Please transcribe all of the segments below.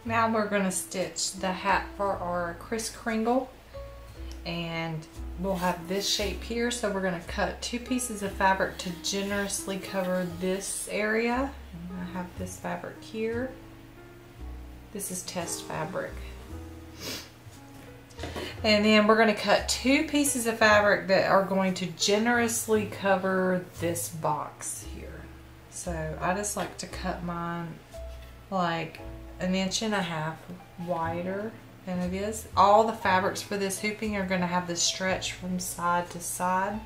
Now we're going to stitch the hat for our Kris Kringle, and we'll have this shape here. So we're going to cut 2 pieces of fabric to generously cover this area. I have this fabric here. This is test fabric. And then we're going to cut 2 pieces of fabric that are going to generously cover this box here. So I just like to cut mine like 1.5 inches wider than it is. All the fabrics for this hooping are going to have this stretch from side to side.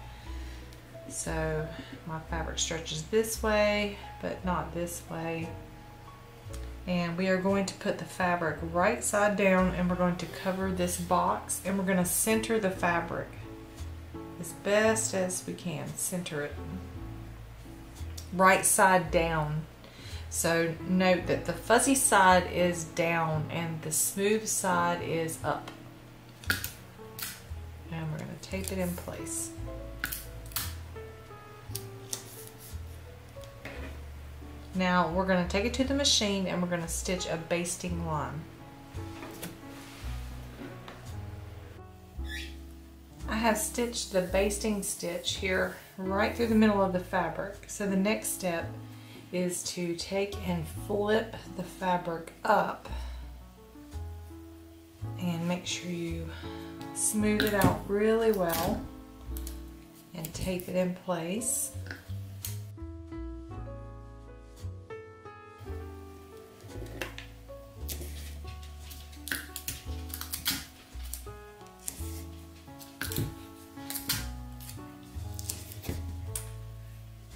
So my fabric stretches this way, but not this way. And we are going to put the fabric right side down, and we're going to cover this box, and we're going to center the fabric as best as we can. Center it right side down. So note that the fuzzy side is down and the smooth side is up. And we're going to tape it in place. Now we're going to take it to the machine and we're going to stitch a basting line. I have stitched the basting stitch here right through the middle of the fabric. So the next step is to take and flip the fabric up and make sure you smooth it out really well and tape it in place.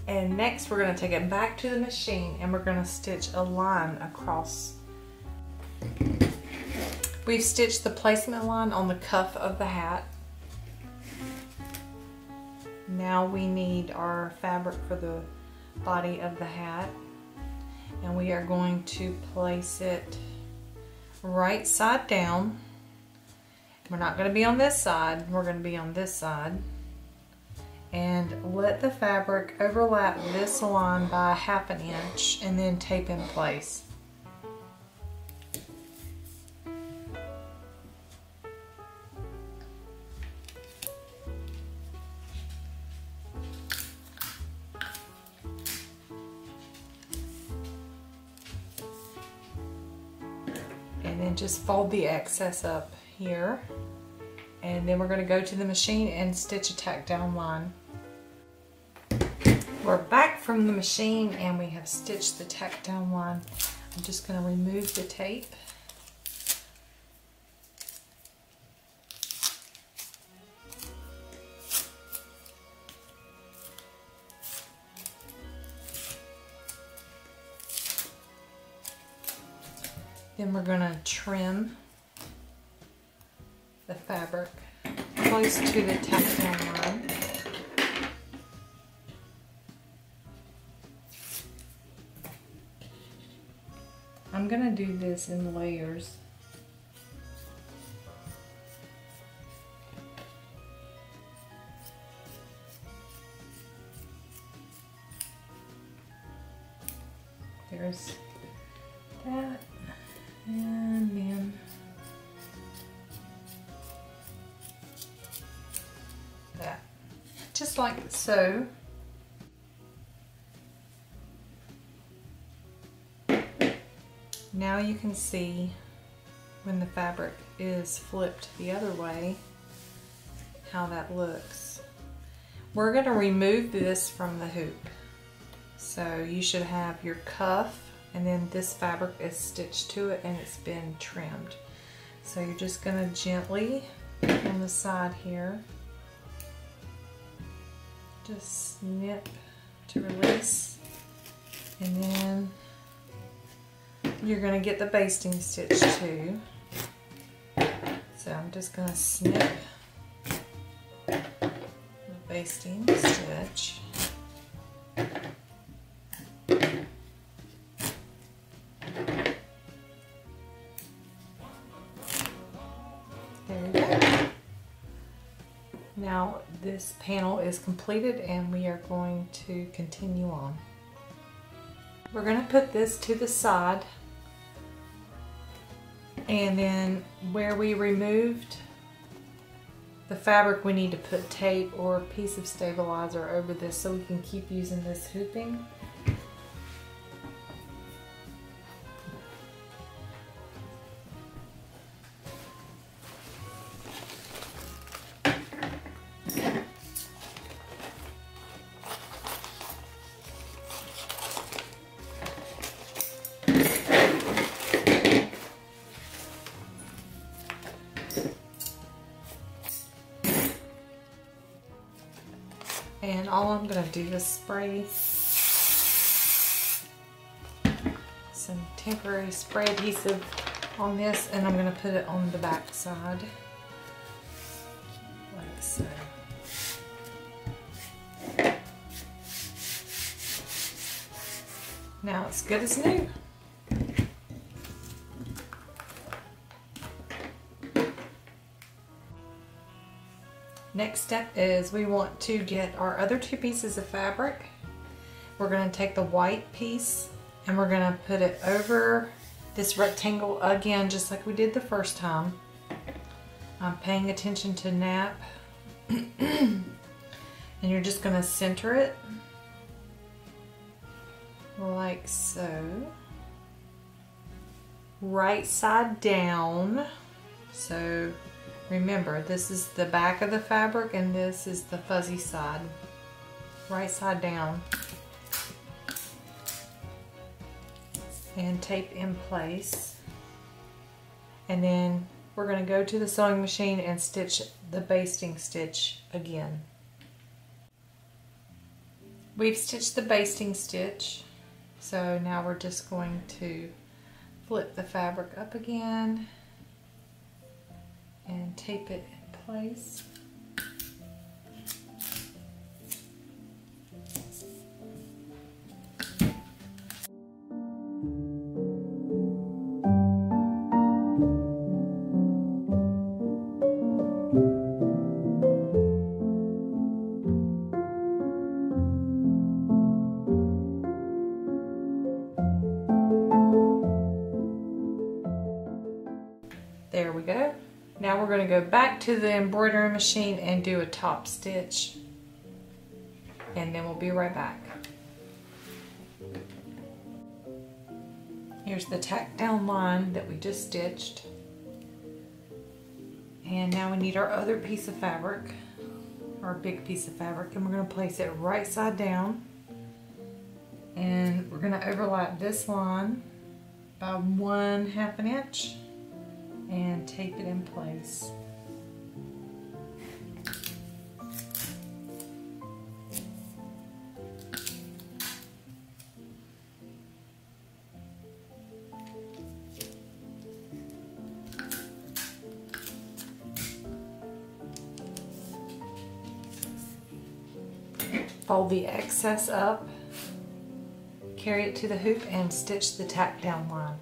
And next we're going to take it back to the machine and we're going to stitch a line across. We've stitched the placement line on the cuff of the hat. Now we need our fabric for the body of the hat, and we are going to place it right side down. We're not going to be on this side, we're going to be on this side. And let the fabric overlap this line by 1/2 inch and then tape in place. And then just fold the excess up here. And then we're going to go to the machine and stitch a tack down line. We're back from the machine and we have stitched the tack down line. I'm just going to remove the tape. Then we're going to trim the fabric close to the tack down line. I'm going to do this in layers. There's that, and then that, just like so. Now you can see when the fabric is flipped the other way how that looks. We're going to remove this from the hoop. So you should have your cuff, and then this fabric is stitched to it and it's been trimmed. So you're just going to gently on the side here just snip to release, and then you're going to get the basting stitch too. So I'm just going to snip the basting stitch. There we go. Now this panel is completed and we are going to continue on. We're going to put this to the side And then where we removed the fabric, we need to put tape or a piece of stabilizer over this so we can keep using this hooping. And all I'm going to do is spray some temporary spray adhesive on this, and I'm going to put it on the back side, like so. Now it's good as new. Next step is we want to get our other two pieces of fabric. We're going to take the white piece and we're going to put it over this rectangle again, just like we did the first time. I'm paying attention to nap. And you're just going to center it like so. Right side down. So remember, this is the back of the fabric and this is the fuzzy side. Right side down. And tape in place. And then we're going to go to the sewing machine and stitch the basting stitch again. We've stitched the basting stitch, so now we're just going to flip the fabric up again and tape it in place. There we go. Now we're going to go back to the embroidery machine and do a top stitch, and then we'll be right back. Here's the tack down line that we just stitched, and now we need our other piece of fabric, our big piece of fabric, and we're going to place it right side down, and we're going to overlap this line by 1/2 inch and tape it in place. Fold the excess up, carry it to the hoop, and stitch the tack down line.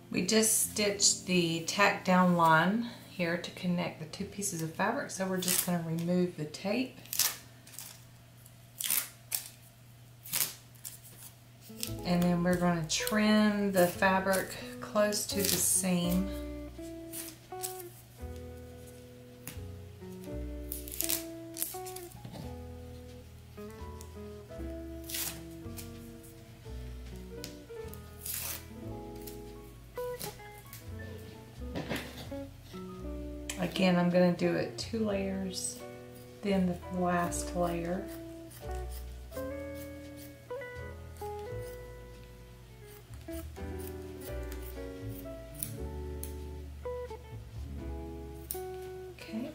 We just stitched the tack down line here to connect the two pieces of fabric, so we're just going to remove the tape. And then we're going to trim the fabric close to the seam. Again, I'm going to do it 2 layers, then the last layer. Okay,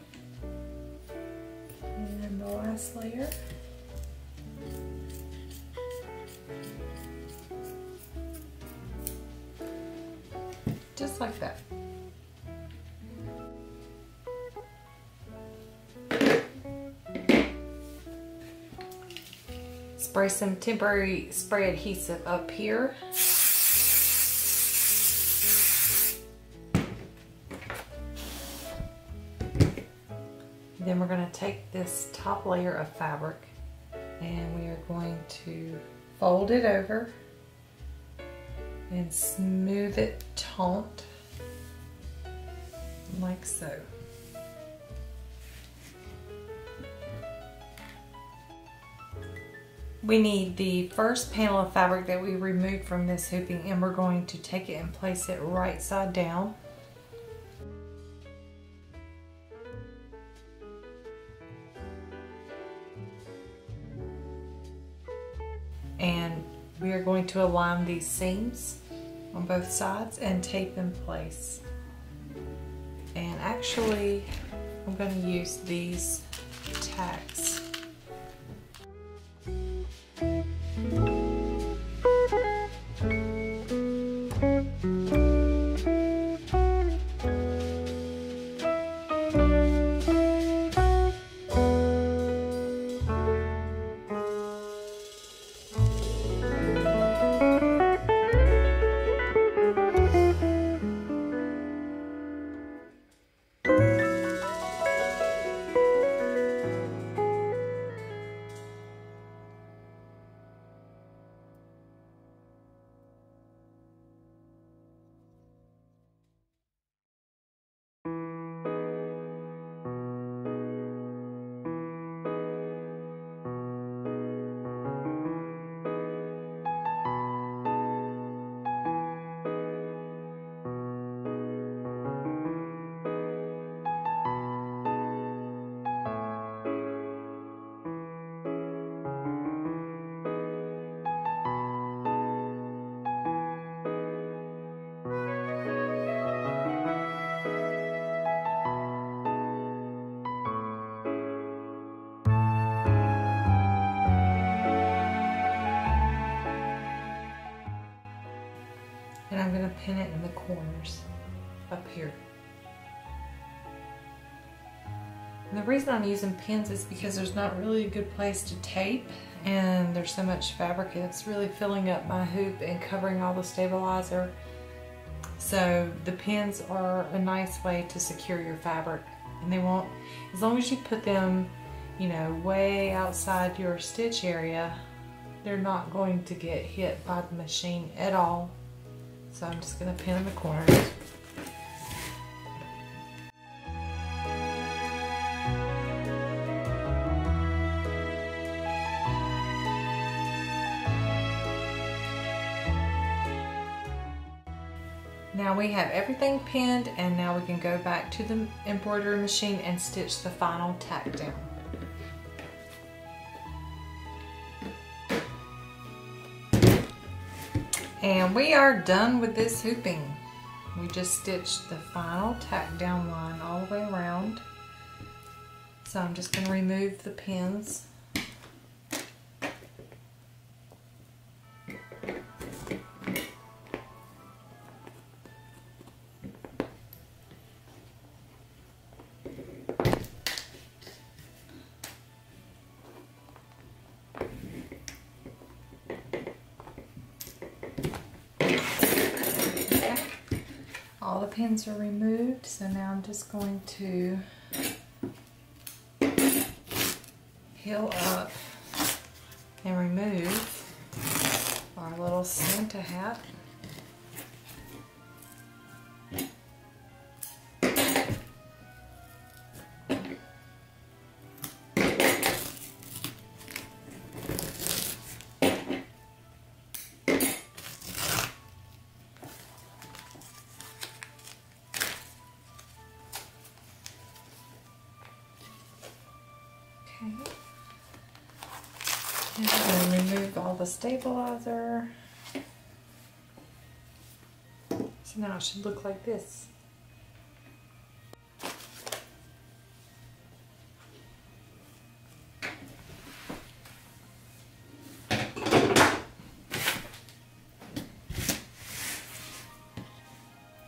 and then the last layer. Just like that. Spray some temporary spray adhesive up here. Then we're going to take this top layer of fabric And we are going to fold it over and smooth it taut like so. We need the first panel of fabric that we removed from this hooping, and we're going to take it and place it right side down. And we are going to align these seams on both sides and tape in place. And actually, I'm going to use these tacks. And I'm going to pin it in the corners up here. And the reason I'm using pins is because there's not really a good place to tape, and there's so much fabric and it's really filling up my hoop and covering all the stabilizer. So the pins are a nice way to secure your fabric, and they won't, as long as you put them, you know, way outside your stitch area, they're not going to get hit by the machine at all. So I'm just going to pin in the corners. Now we have everything pinned, and now we can go back to the embroidery machine and stitch the final tack down. And we are done with this hooping. We just stitched the final tack down line all the way around. So I'm just going to remove the pins. All the pins are removed, so now I'm just going to peel up and remove our little Santa hat. And I'm going to remove all the stabilizer. So now it should look like this.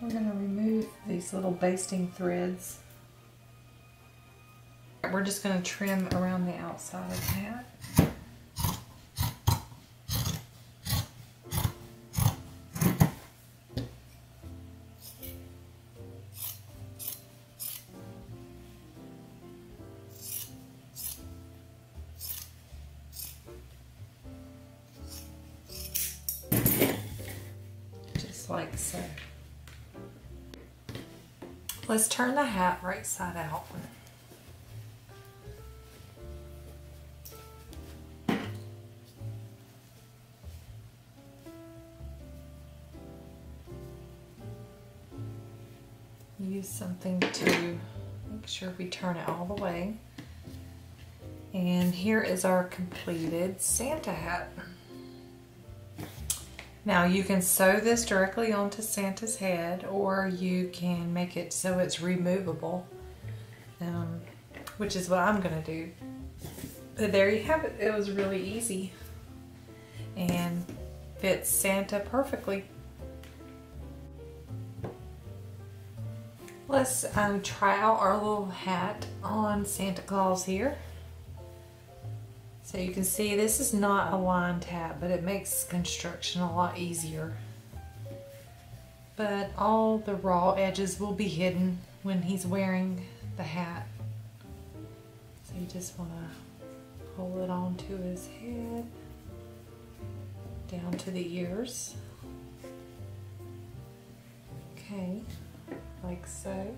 We're going to remove these little basting threads. We're just going to trim around the outside of that. like so. Let's turn the hat right side out. Use something to make sure we turn it all the way. And here is our completed Santa hat. Now you can sew this directly onto Santa's head, or you can make it so it's removable, which is what I'm gonna do. But there you have it. It was really easy and fits Santa perfectly. Let's try out our little hat on Santa Claus here. So you can see this is not a lined hat, but it makes construction a lot easier. But all the raw edges will be hidden when he's wearing the hat. So you just want to pull it onto his head, down to the ears. Okay, like so.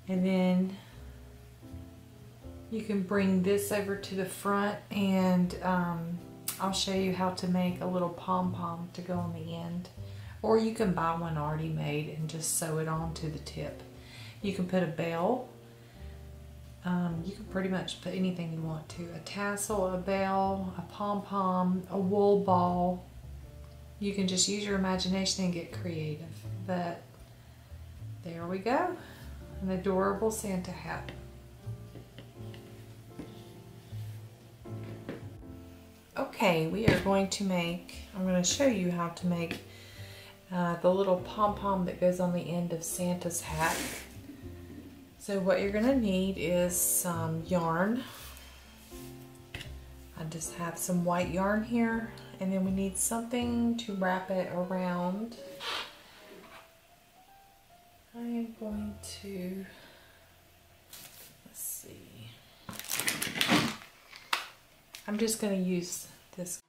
And then you can bring this over to the front, and I'll show you how to make a little pom-pom to go on the end. Or you can buy one already made and just sew it onto the tip. You can put a bell. You can pretty much put anything you want to. A tassel, a bell, a pom-pom, a wool ball. You can just use your imagination and get creative. But there we go. An adorable Santa hat. Okay, we are going to make, I'm going to show you how to make the little pom-pom that goes on the end of Santa's hat. So what you're going to need is some yarn. I just have some white yarn here, and then we need something to wrap it around. I am going to, let's see. I'm just going to use this.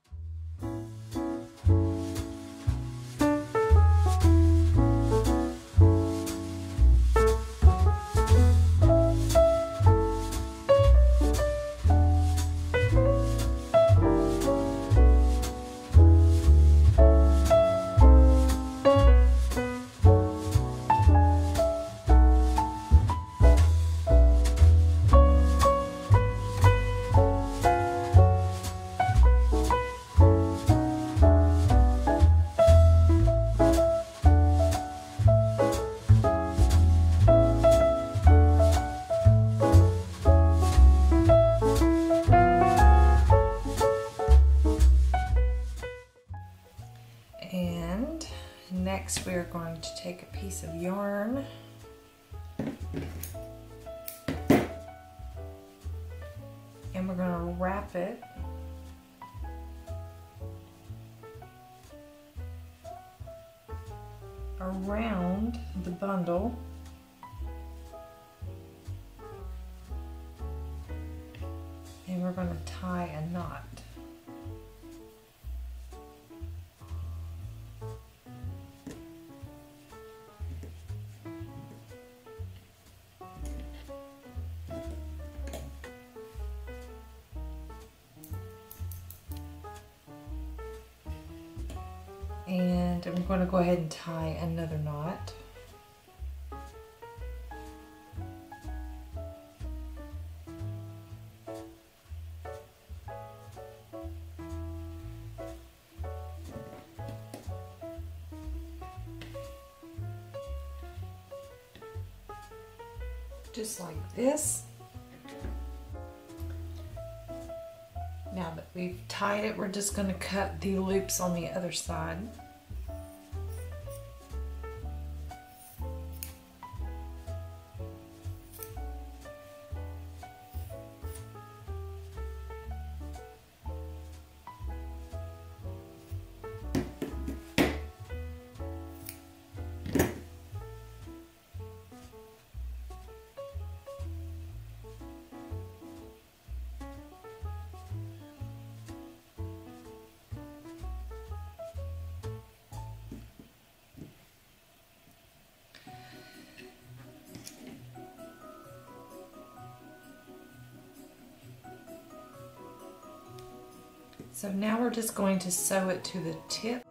And next we are going to take a piece of yarn and we're going to wrap it around the bundle. And we're going to tie a knot. And I'm going to go ahead and tie another knot. Just like this. Now that we've tied it, we're just going to cut the loops on the other side. So now we're just going to sew it to the tip.